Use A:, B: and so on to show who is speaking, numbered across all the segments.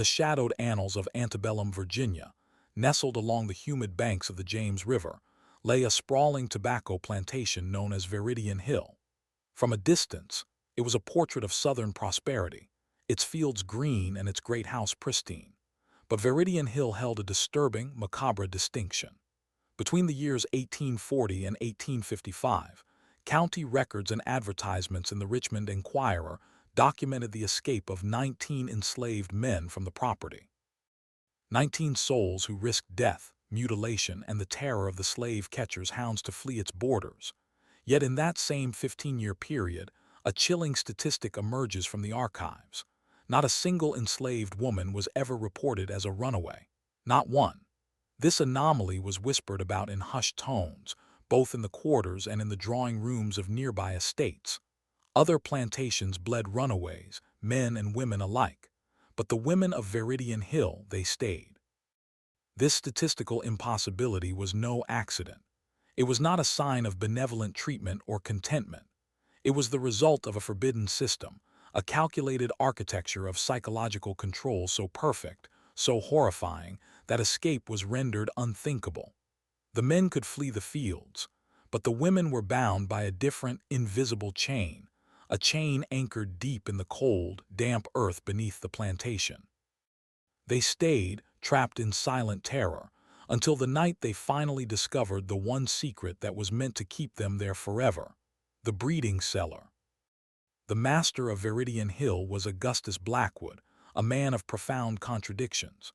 A: the shadowed annals of antebellum Virginia, nestled along the humid banks of the James River, lay a sprawling tobacco plantation known as Viridian Hill. From a distance, it was a portrait of Southern prosperity, its fields green and its great house pristine. But Viridian Hill held a disturbing, macabre distinction. Between the years 1840 and 1855, county records and advertisements in the Richmond Enquirer documented the escape of 19 enslaved men from the property. 19 souls who risked death, mutilation, and the terror of the slave catchers' hounds to flee its borders. Yet in that same 15-year period, a chilling statistic emerges from the archives. Not a single enslaved woman was ever reported as a runaway. Not one. This anomaly was whispered about in hushed tones, both in the quarters and in the drawing rooms of nearby estates. Other plantations bled runaways, men and women alike, but the women of Viridian Hill, they stayed. This statistical impossibility was no accident. It was not a sign of benevolent treatment or contentment. It was the result of a forbidden system, a calculated architecture of psychological control so perfect, so horrifying, that escape was rendered unthinkable. The men could flee the fields, but the women were bound by a different, invisible chain, a chain anchored deep in the cold, damp earth beneath the plantation. They stayed, trapped in silent terror, until the night they finally discovered the one secret that was meant to keep them there forever: the breeding cellar. The master of Viridian Hill was Augustus Blackwood, a man of profound contradictions.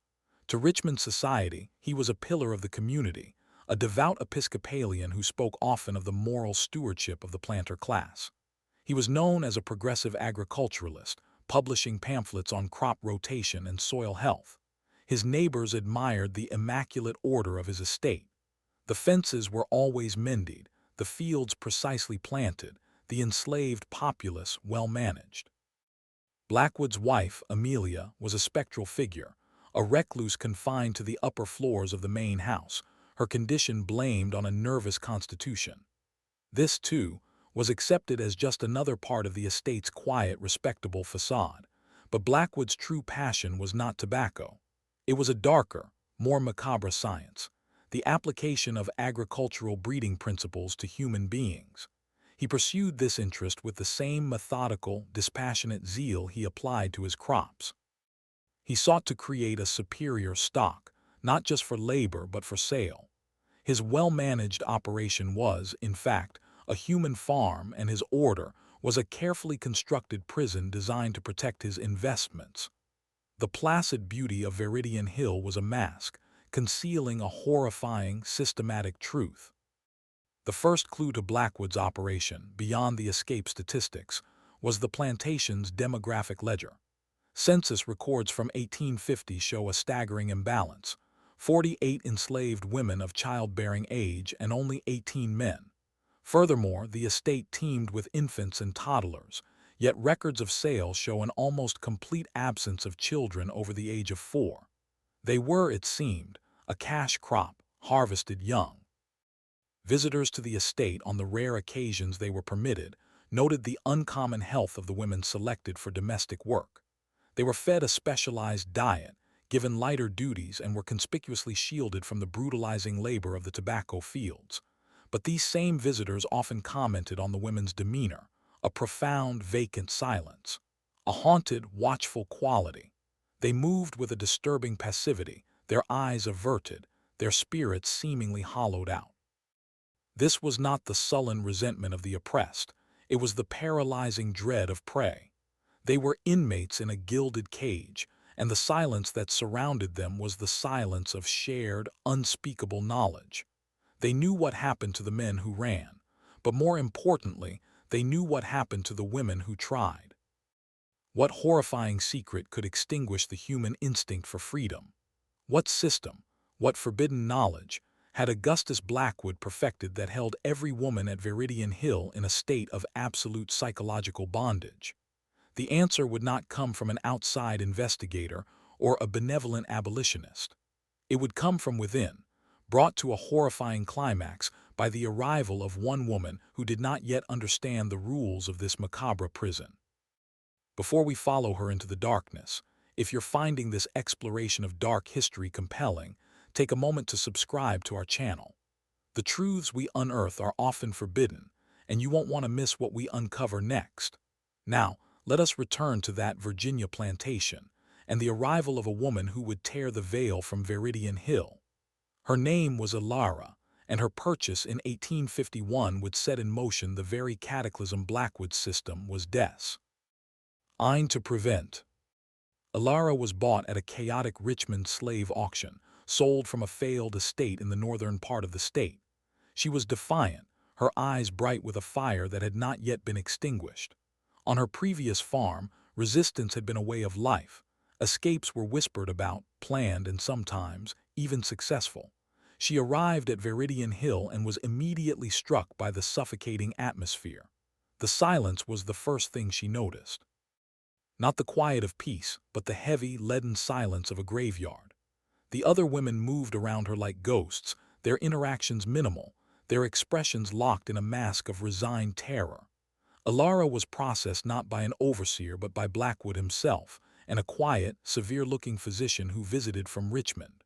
A: To Richmond society, he was a pillar of the community, a devout Episcopalian who spoke often of the moral stewardship of the planter class. He was known as a progressive agriculturalist, publishing pamphlets on crop rotation and soil health. His neighbors admired the immaculate order of his estate. The fences were always mended, the fields precisely planted, the enslaved populace well managed. Blackwood's wife, Amelia, was a spectral figure, a recluse confined to the upper floors of the main house, her condition blamed on a nervous constitution. This, too, was accepted as just another part of the estate's quiet, respectable facade. But Blackwood's true passion was not tobacco. It was a darker, more macabre science, the application of agricultural breeding principles to human beings. He pursued this interest with the same methodical, dispassionate zeal he applied to his crops. He sought to create a superior stock, not just for labor but for sale. His well-managed operation was, in fact, a human farm, and his order was a carefully constructed prison designed to protect his investments. The placid beauty of Viridian Hill was a mask, concealing a horrifying, systematic truth. The first clue to Blackwood's operation, beyond the escape statistics, was the plantation's demographic ledger. Census records from 1850 show a staggering imbalance: 48 enslaved women of childbearing age and only 18 men. Furthermore, the estate teemed with infants and toddlers, yet records of sales show an almost complete absence of children over the age of 4. They were, it seemed, a cash crop, harvested young. Visitors to the estate, on the rare occasions they were permitted, noted the uncommon health of the women selected for domestic work. They were fed a specialized diet, given lighter duties, and were conspicuously shielded from the brutalizing labor of the tobacco fields. But these same visitors often commented on the women's demeanor: a profound, vacant silence, a haunted, watchful quality. They moved with a disturbing passivity, their eyes averted, their spirits seemingly hollowed out. This was not the sullen resentment of the oppressed, it was the paralyzing dread of prey. They were inmates in a gilded cage, and the silence that surrounded them was the silence of shared, unspeakable knowledge. They knew what happened to the men who ran, but more importantly, they knew what happened to the women who tried. What horrifying secret could extinguish the human instinct for freedom? What system, what forbidden knowledge, had Augustus Blackwood perfected that held every woman at Viridian Hill in a state of absolute psychological bondage? The answer would not come from an outside investigator or a benevolent abolitionist. It would come from within, brought to a horrifying climax by the arrival of one woman who did not yet understand the rules of this macabre prison. Before we follow her into the darkness, If you're finding this exploration of dark history compelling, take a moment to subscribe to our channel. The truths we unearth are often forbidden, and you won't want to miss what we uncover next. Now, let us return to that Virginia plantation and the arrival of a woman who would tear the veil from Veridian Hill. Her name was Elara, and her purchase in 1851 would set in motion the very cataclysm Blackwood's system was designed to prevent. Elara was bought at a chaotic Richmond slave auction, sold from a failed estate in the northern part of the state. She was defiant, her eyes bright with a fire that had not yet been extinguished. On her previous farm, resistance had been a way of life. Escapes were whispered about, planned, and sometimes even successful. She arrived at Veridian Hill and was immediately struck by the suffocating atmosphere. The silence was the first thing she noticed. Not the quiet of peace, but the heavy, leaden silence of a graveyard. The other women moved around her like ghosts, their interactions minimal, their expressions locked in a mask of resigned terror. Elara was processed not by an overseer but by Blackwood himself, and a quiet, severe-looking physician who visited from Richmond.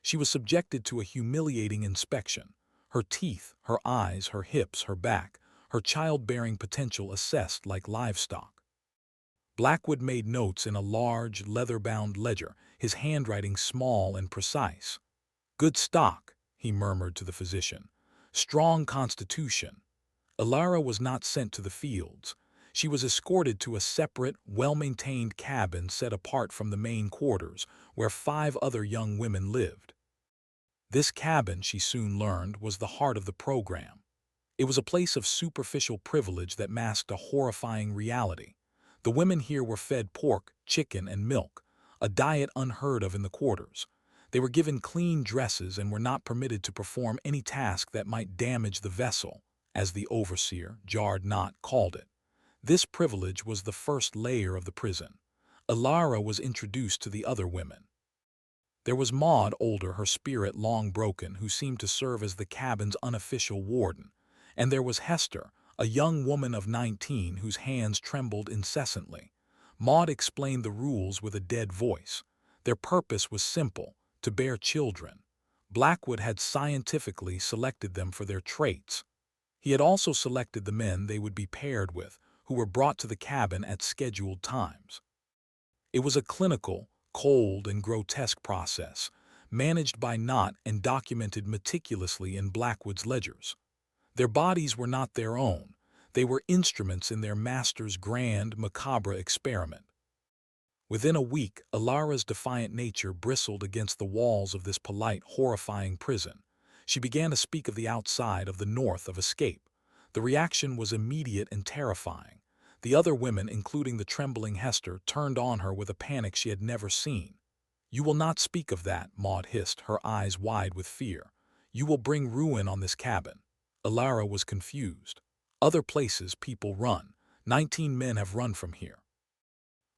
A: She was subjected to a humiliating inspection. Her teeth, her eyes, her hips, her back, her childbearing potential assessed like livestock. Blackwood made notes in a large, leather-bound ledger, his handwriting small and precise. "Good stock," he murmured to the physician. "Strong constitution." Elara was not sent to the fields. She was escorted to a separate, well-maintained cabin set apart from the main quarters, where 5 other young women lived. This cabin, she soon learned, was the heart of the program. It was a place of superficial privilege that masked a horrifying reality. The women here were fed pork, chicken, and milk, a diet unheard of in the quarters. They were given clean dresses and were not permitted to perform any task that might damage the vessel, as the overseer, Jarred Knott, called it. This privilege was the first layer of the prison. Elara was introduced to the other women. There was Maud, older, her spirit long broken, who seemed to serve as the cabin's unofficial warden. And there was Hester, a young woman of 19 whose hands trembled incessantly. Maud explained the rules with a dead voice. Their purpose was simple: to bear children. Blackwood had scientifically selected them for their traits. He had also selected the men they would be paired with, who were brought to the cabin at scheduled times. It was a clinical, cold, and grotesque process, managed by Knott and documented meticulously in Blackwood's ledgers. Their bodies were not their own. They were instruments in their master's grand, macabre experiment. Within a week, Elara's defiant nature bristled against the walls of this polite, horrifying prison. She began to speak of the outside, of the north, of escape. The reaction was immediate and terrifying. The other women, including the trembling Hester, turned on her with a panic she had never seen. "You will not speak of that," Maud hissed, her eyes wide with fear. "You will bring ruin on this cabin." Elara was confused. "Other places people run. 19 men have run from here."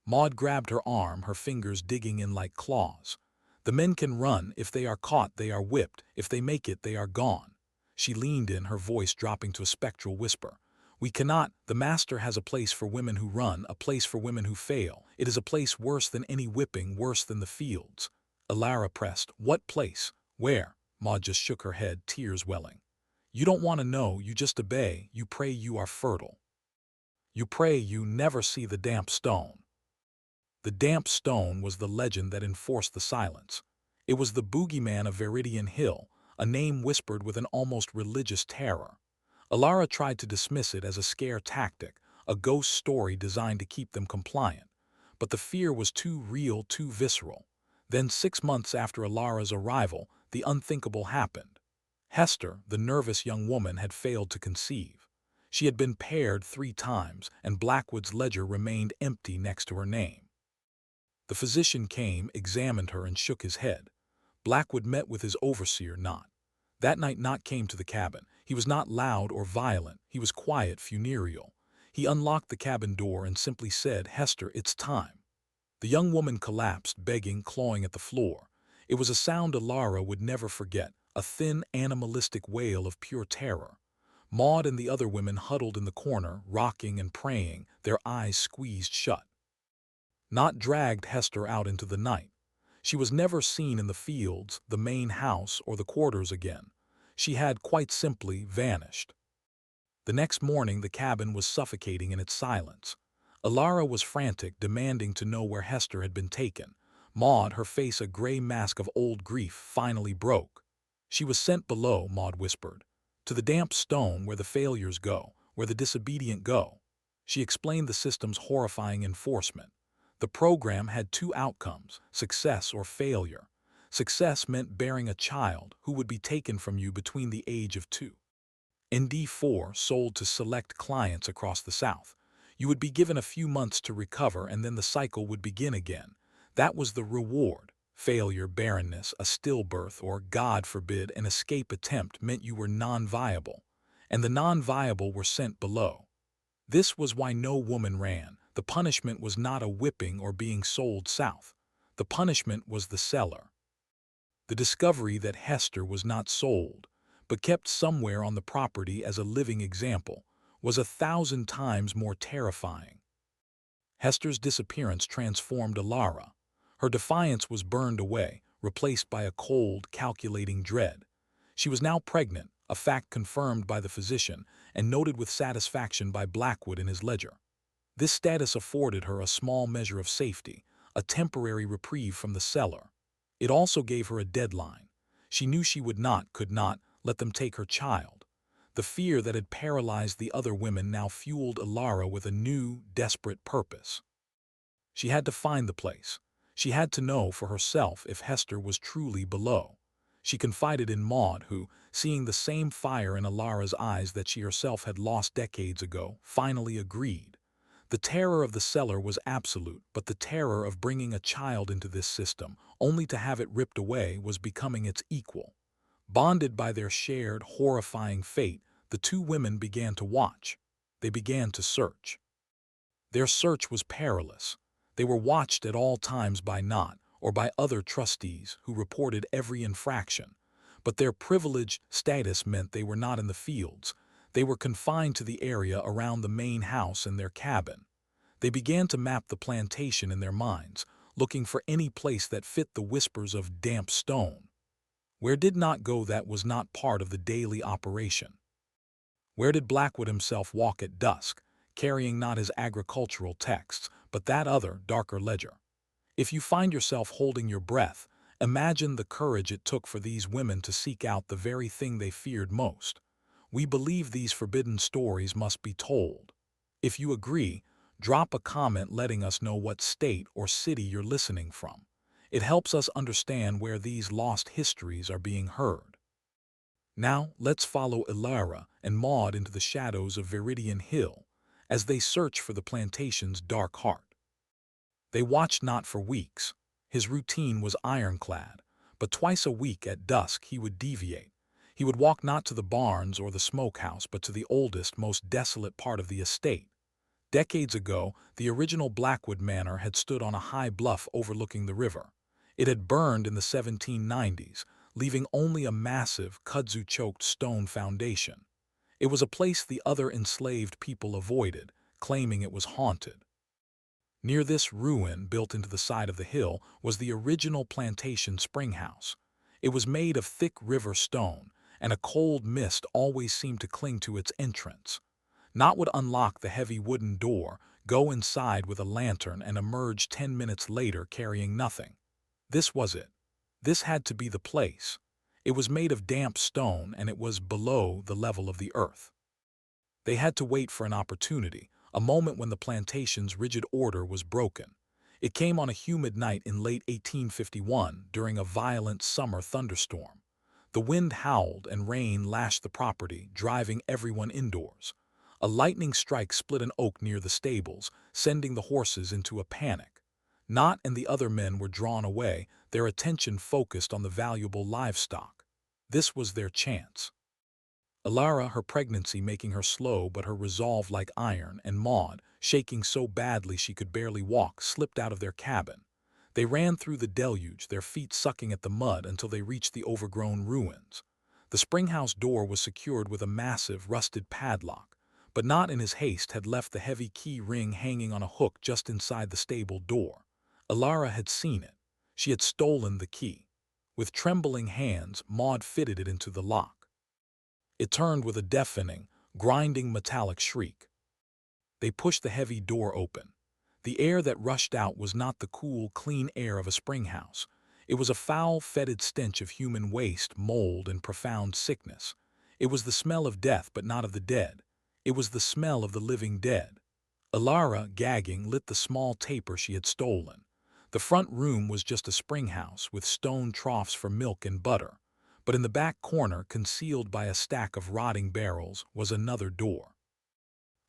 A: Maud grabbed her arm, her fingers digging in like claws. "The men can run. If they are caught, they are whipped. If they make it, they are gone." She leaned in, her voice dropping to a spectral whisper. "We cannot. The master has a place for women who run, a place for women who fail. It is a place worse than any whipping, worse than the fields." Elara pressed. "What place? Where?" Maud just shook her head, tears welling. "You don't want to know, you just obey, you pray you are fertile. You pray you never see the damp stone." The damp stone was the legend that enforced the silence. It was the boogeyman of Veridian Hill, a name whispered with an almost religious terror. Elara tried to dismiss it as a scare tactic, a ghost story designed to keep them compliant. But the fear was too real, too visceral. Then, 6 months after Elara's arrival, the unthinkable happened. Hester, the nervous young woman, had failed to conceive. She had been paired 3 times, and Blackwood's ledger remained empty next to her name. The physician came, examined her, and shook his head. Blackwood met with his overseer, Knott. That night Knott came to the cabin. He was not loud or violent. He was quiet, funereal. He unlocked the cabin door and simply said, "Hester, it's time." The young woman collapsed, begging, clawing at the floor. It was a sound Elara would never forget, a thin, animalistic wail of pure terror. Maud and the other women huddled in the corner, rocking and praying, their eyes squeezed shut. not dragged Hester out into the night. She was never seen in the fields, the main house, or the quarters again. She had quite simply vanished. The next morning the cabin was suffocating in its silence. Alara was frantic, demanding to know where Hester had been taken. Maud, her face a gray mask of old grief, finally broke. "She was sent below," Maud whispered. "To the damp stone where the failures go, where the disobedient go." She explained the system's horrifying enforcement. The program had two outcomes, success or failure. Success meant bearing a child who would be taken from you between the age of 2 and D4, sold to select clients across the South. You would be given a few months to recover and then the cycle would begin again. That was the reward. Failure, barrenness, a stillbirth, or, God forbid, an escape attempt meant you were non-viable. And the non-viable were sent below. This was why no woman ran. The punishment was not a whipping or being sold south. The punishment was the cellar. The discovery that Hester was not sold, but kept somewhere on the property as a living example, was 1,000 times more terrifying. Hester's disappearance transformed Alara. Her defiance was burned away, replaced by a cold, calculating dread. She was now pregnant, a fact confirmed by the physician and noted with satisfaction by Blackwood in his ledger. This status afforded her a small measure of safety, a temporary reprieve from the cellar. It also gave her a deadline. She knew she could not, let them take her child. The fear that had paralyzed the other women now fueled Alara with a new, desperate purpose. She had to find the place. She had to know for herself if Hester was truly below. She confided in Maud, who, seeing the same fire in Alara's eyes that she herself had lost decades ago, finally agreed. The terror of the cellar was absolute, but the terror of bringing a child into this system, only to have it ripped away, was becoming its equal. Bonded by their shared, horrifying fate, the two women began to watch. They began to search. Their search was perilous. They were watched at all times by Knott or by other trustees who reported every infraction. But their privileged status meant they were not in the fields. They were confined to the area around the main house and their cabin. They began to map the plantation in their minds, looking for any place that fit the whispers of damp stone. Where did Knott go that was not part of the daily operation? Where did Blackwood himself walk at dusk, carrying not his agricultural texts, but that other, darker ledger? If you find yourself holding your breath, imagine the courage it took for these women to seek out the very thing they feared most. We believe these forbidden stories must be told. If you agree, drop a comment letting us know what state or city you're listening from. It helps us understand where these lost histories are being heard. Now, let's follow Alara and Maud into the shadows of Viridian Hill as they search for the plantation's dark heart. They watched Knott for weeks. His routine was ironclad, but twice a week at dusk he would deviate. He would walk not to the barns or the smokehouse, but to the oldest, most desolate part of the estate. Decades ago, the original Blackwood Manor had stood on a high bluff overlooking the river. It had burned in the 1790s, leaving only a massive, kudzu-choked stone foundation. It was a place the other enslaved people avoided, claiming it was haunted. Near this ruin, built into the side of the hill, was the original plantation springhouse. It was made of thick river stone, and a cold mist always seemed to cling to its entrance. Knott would unlock the heavy wooden door, go inside with a lantern, and emerge 10 minutes later carrying nothing. This was it. This had to be the place. It was made of damp stone, and it was below the level of the earth. They had to wait for an opportunity, a moment when the plantation's rigid order was broken. It came on a humid night in late 1851 during a violent summer thunderstorm. The wind howled and rain lashed the property, driving everyone indoors. A lightning strike split an oak near the stables, sending the horses into a panic. Knott and the other men were drawn away, their attention focused on the valuable livestock. This was their chance. Alara, her pregnancy making her slow but her resolve like iron, and Maud, shaking so badly she could barely walk, slipped out of their cabin. They ran through the deluge, their feet sucking at the mud until they reached the overgrown ruins. The springhouse door was secured with a massive, rusted padlock, but not in his haste had left the heavy key ring hanging on a hook just inside the stable door. Alara had seen it. She had stolen the key. With trembling hands, Maud fitted it into the lock. It turned with a deafening, grinding metallic shriek. They pushed the heavy door open. The air that rushed out was not the cool, clean air of a spring house. It was a foul, fetid stench of human waste, mold, and profound sickness. It was the smell of death, but not of the dead. It was the smell of the living dead. Alara, gagging, lit the small taper she had stolen. The front room was just a spring house with stone troughs for milk and butter. But in the back corner, concealed by a stack of rotting barrels, was another door.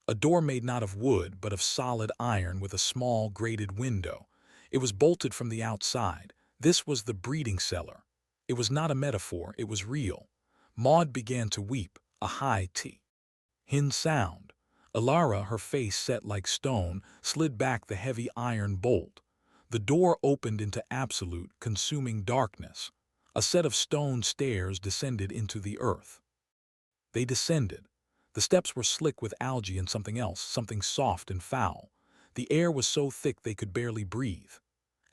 A: A door made not of wood, but of solid iron with a small, grated window. It was bolted from the outside. This was the breeding cellar. It was not a metaphor, it was real. Maud began to weep, a high hin sound. Alara, her face set like stone, slid back the heavy iron bolt. The door opened into absolute, consuming darkness. A set of stone stairs descended into the earth. They descended. The steps were slick with algae and something else, something soft and foul. The air was so thick they could barely breathe.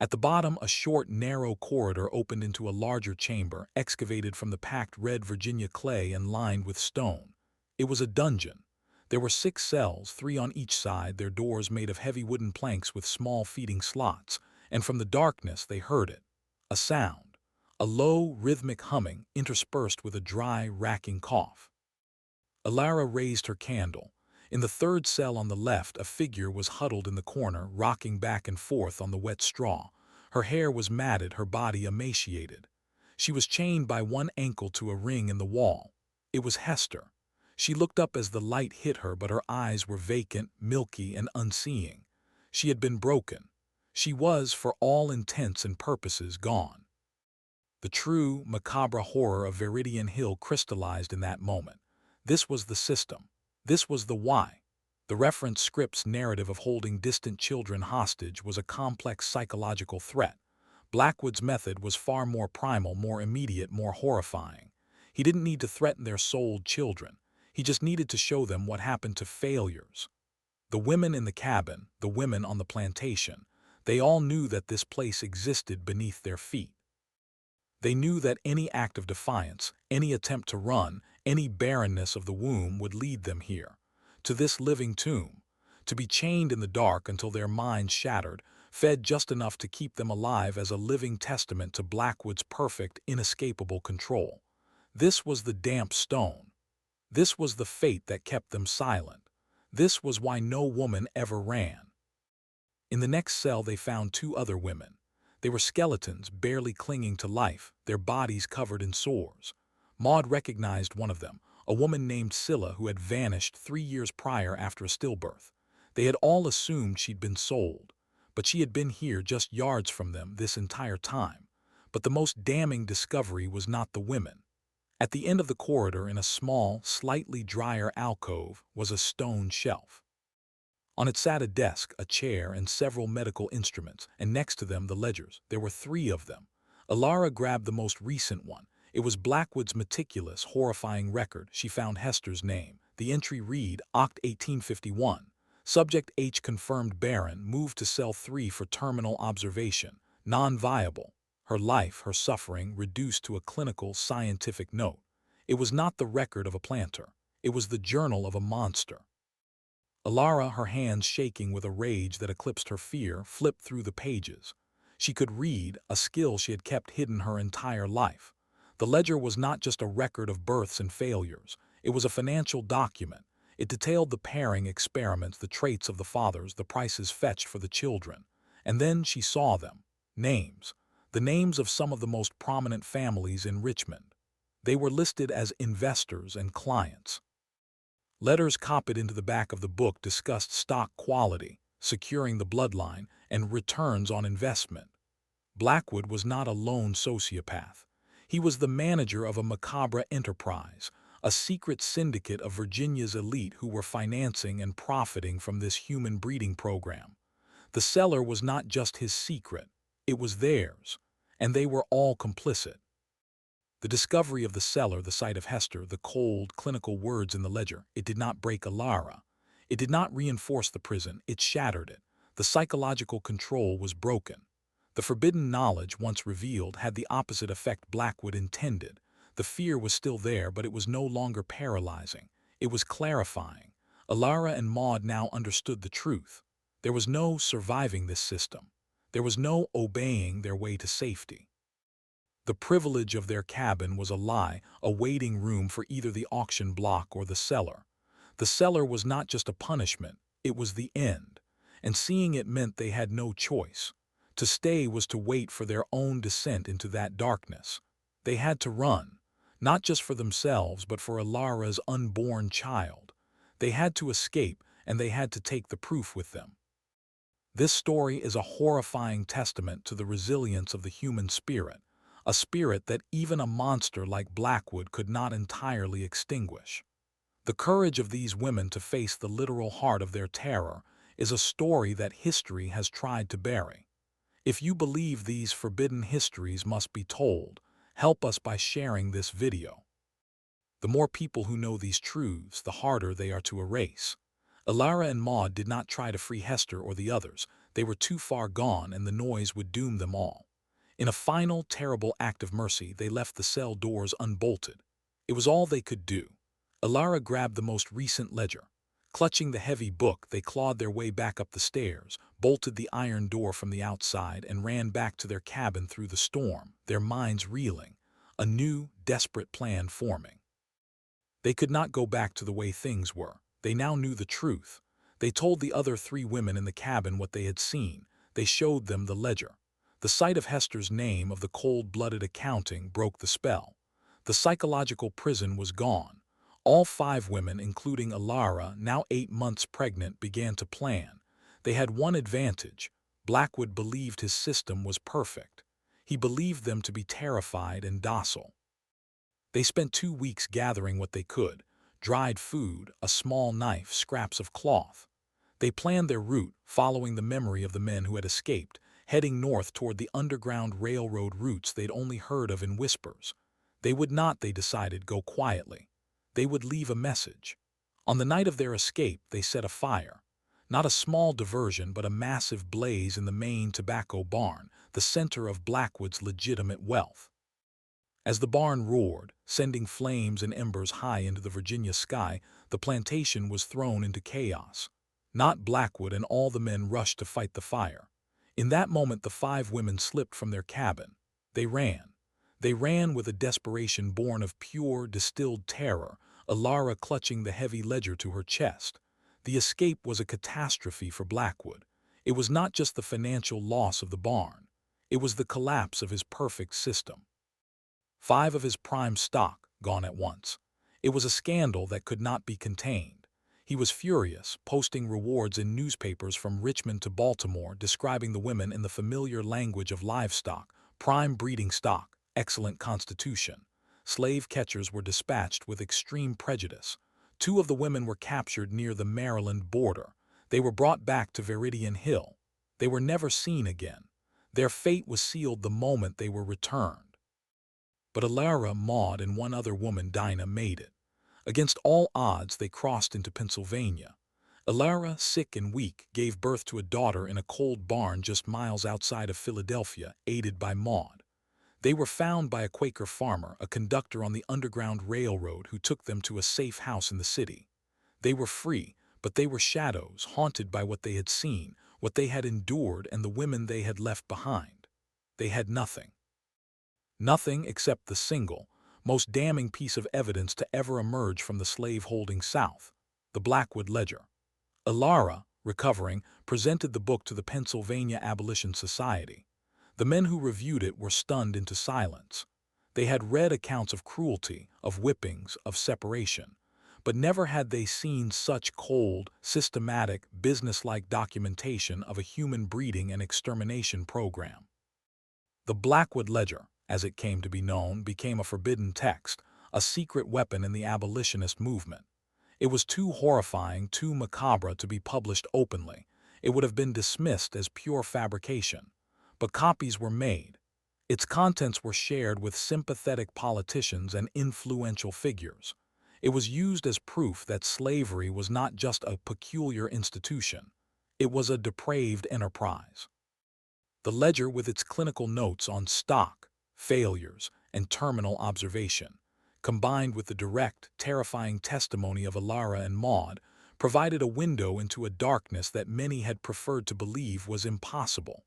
A: At the bottom, a short, narrow corridor opened into a larger chamber, excavated from the packed red Virginia clay and lined with stone. It was a dungeon. There were 6 cells, 3 on each side, their doors made of heavy wooden planks with small feeding slots, and from the darkness they heard it. A sound. A low, rhythmic humming, interspersed with a dry, racking cough. Alara raised her candle. In the 3rd cell on the left, a figure was huddled in the corner, rocking back and forth on the wet straw. Her hair was matted, her body emaciated. She was chained by one ankle to a ring in the wall. It was Hester. She looked up as the light hit her, but her eyes were vacant, milky, and unseeing. She had been broken. She was, for all intents and purposes, gone. The true, macabre horror of Viridian Hill crystallized in that moment. This was the system. This was the why. The reference script's narrative of holding distant children hostage was a complex psychological threat. Blackwood's method was far more primal, more immediate, more horrifying. He didn't need to threaten their souled children. He just needed to show them what happened to failures. The women in the cabin, the women on the plantation, they all knew that this place existed beneath their feet. They knew that any act of defiance, any attempt to run, any barrenness of the womb would lead them here, to this living tomb, to be chained in the dark until their minds shattered, fed just enough to keep them alive as a living testament to Blackwood's perfect, inescapable control. This was the damp stone. This was the fate that kept them silent. This was why no woman ever ran. In the next cell they found 2 other women. They were skeletons, barely clinging to life, their bodies covered in sores. Maud recognized one of them, a woman named Scylla who had vanished 3 years prior after a stillbirth. They had all assumed she'd been sold, but she had been here just yards from them this entire time. But the most damning discovery was not the women. At the end of the corridor, in a small, slightly drier alcove, was a stone shelf. On it sat a desk, a chair, and several medical instruments, and next to them the ledgers. There were 3 of them. Alara grabbed the most recent one. It was Blackwood's meticulous, horrifying record. She found Hester's name. The entry read, Oct 1851. Subject H confirmed barren, moved to cell 3 for terminal observation. Non-viable. Her life, her suffering, reduced to a clinical, scientific note. It was not the record of a planter. It was the journal of a monster. Alara, her hands shaking with a rage that eclipsed her fear, flipped through the pages. She could read, a skill she had kept hidden her entire life. The ledger was not just a record of births and failures. It was a financial document. It detailed the pairing experiments, the traits of the fathers, the prices fetched for the children. And then she saw them. Names. The names of some of the most prominent families in Richmond. They were listed as investors and clients. Letters copied into the back of the book discussed stock quality, securing the bloodline, and returns on investment. Blackwood was not a lone sociopath. He was the manager of a macabre enterprise, a secret syndicate of Virginia's elite who were financing and profiting from this human breeding program. The cellar was not just his secret, it was theirs, and they were all complicit. The discovery of the cellar, the sight of Hester, the cold, clinical words in the ledger, it did not break Alara. It did not reinforce the prison, it shattered it. The psychological control was broken. The forbidden knowledge, once revealed, had the opposite effect Blackwood intended. The fear was still there, but it was no longer paralyzing. It was clarifying. Alara and Maud now understood the truth. There was no surviving this system. There was no obeying their way to safety. The privilege of their cabin was a lie, a waiting room for either the auction block or the cellar. The cellar was not just a punishment, it was the end. And seeing it meant they had no choice. To stay was to wait for their own descent into that darkness. They had to run, not just for themselves, but for Alara's unborn child. They had to escape, and they had to take the proof with them. This story is a horrifying testament to the resilience of the human spirit, a spirit that even a monster like Blackwood could not entirely extinguish. The courage of these women to face the literal heart of their terror is a story that history has tried to bury. If you believe these forbidden histories must be told, help us by sharing this video. The more people who know these truths, the harder they are to erase. Alara and Maud did not try to free Hester or the others. They were too far gone, and the noise would doom them all. In a final, terrible act of mercy, they left the cell doors unbolted. It was all they could do. Alara grabbed the most recent ledger. Clutching the heavy book, they clawed their way back up the stairs, bolted the iron door from the outside, and ran back to their cabin through the storm, their minds reeling, a new, desperate plan forming. They could not go back to the way things were. They now knew the truth. They told the other 3 women in the cabin what they had seen. They showed them the ledger. The sight of Hester's name, of the cold-blooded accounting, broke the spell. The psychological prison was gone. All 5 women, including Alara, now 8 months pregnant, began to plan. They had one advantage. Blackwood believed his system was perfect. He believed them to be terrified and docile. They spent 2 weeks gathering what they could: dried food, a small knife, scraps of cloth. They planned their route, following the memory of the men who had escaped, heading north toward the underground railroad routes they'd only heard of in whispers. They would not, they decided, go quietly. They would leave a message. On the night of their escape, they set a fire. Not a small diversion, but a massive blaze in the main tobacco barn, the center of Blackwood's legitimate wealth. As the barn roared, sending flames and embers high into the Virginia sky, the plantation was thrown into chaos. Not Blackwood and all the men rushed to fight the fire. In that moment, the 5 women slipped from their cabin. They ran. They ran with a desperation born of pure, distilled terror, Alara clutching the heavy ledger to her chest. The escape was a catastrophe for Blackwood. It was not just the financial loss of the barn. It was the collapse of his perfect system. 5 of his prime stock gone at once. It was a scandal that could not be contained. He was furious, posting rewards in newspapers from Richmond to Baltimore, describing the women in the familiar language of livestock: prime breeding stock, excellent constitution. Slave catchers were dispatched with extreme prejudice. 2 of the women were captured near the Maryland border. They were brought back to Veridian Hill. They were never seen again. Their fate was sealed the moment they were returned. But Alara, Maud, and one other woman, Dinah, made it. Against all odds, they crossed into Pennsylvania. Alara, sick and weak, gave birth to a daughter in a cold barn just miles outside of Philadelphia, aided by Maud. They were found by a Quaker farmer, a conductor on the Underground Railroad, who took them to a safe house in the city. They were free, but they were shadows, haunted by what they had seen, what they had endured, and the women they had left behind. They had nothing. Nothing except the single, most damning piece of evidence to ever emerge from the slave-holding South: the Blackwood ledger. Alara, recovering, presented the book to the Pennsylvania Abolition Society. The men who reviewed it were stunned into silence. They had read accounts of cruelty, of whippings, of separation, but never had they seen such cold, systematic, businesslike documentation of a human breeding and extermination program. The Blackwood ledger, as it came to be known, became a forbidden text, a secret weapon in the abolitionist movement. It was too horrifying, too macabre to be published openly. It would have been dismissed as pure fabrication. But copies were made. Its contents were shared with sympathetic politicians and influential figures. It was used as proof that slavery was not just a peculiar institution. It was a depraved enterprise. The ledger, with its clinical notes on stock, failures, and terminal observation, combined with the direct, terrifying testimony of Alara and Maud, provided a window into a darkness that many had preferred to believe was impossible.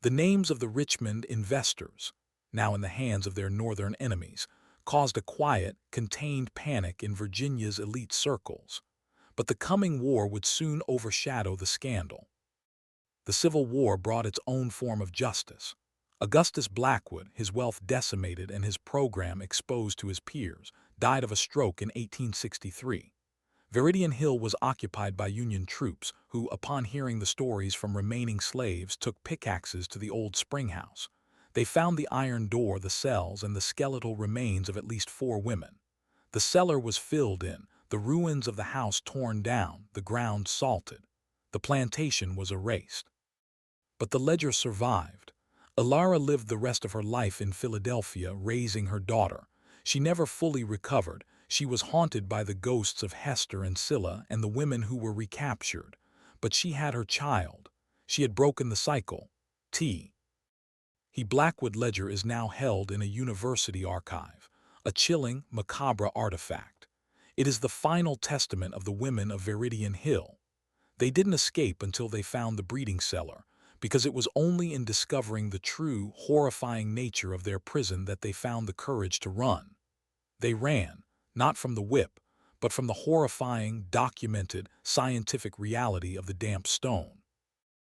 A: The names of the Richmond investors, now in the hands of their northern enemies, caused a quiet, contained panic in Virginia's elite circles. But the coming war would soon overshadow the scandal. The Civil War brought its own form of justice. Augustus Blackwood, his wealth decimated and his program exposed to his peers, died of a stroke in 1863. Veridian Hill was occupied by Union troops who, upon hearing the stories from remaining slaves, took pickaxes to the old springhouse. They found the iron door, the cells, and the skeletal remains of at least 4 women. The cellar was filled in, the ruins of the house torn down, the ground salted. The plantation was erased. But the ledger survived. Alara lived the rest of her life in Philadelphia, raising her daughter. She never fully recovered. She was haunted by the ghosts of Hester and Scylla and the women who were recaptured. But she had her child. She had broken the cycle. The Blackwood ledger is now held in a university archive, a chilling, macabre artifact. It is the final testament of the women of Veridian Hill. They didn't escape until they found the breeding cellar, because it was only in discovering the true, horrifying nature of their prison that they found the courage to run. They ran, not from the whip, but from the horrifying, documented, scientific reality of the damp stone.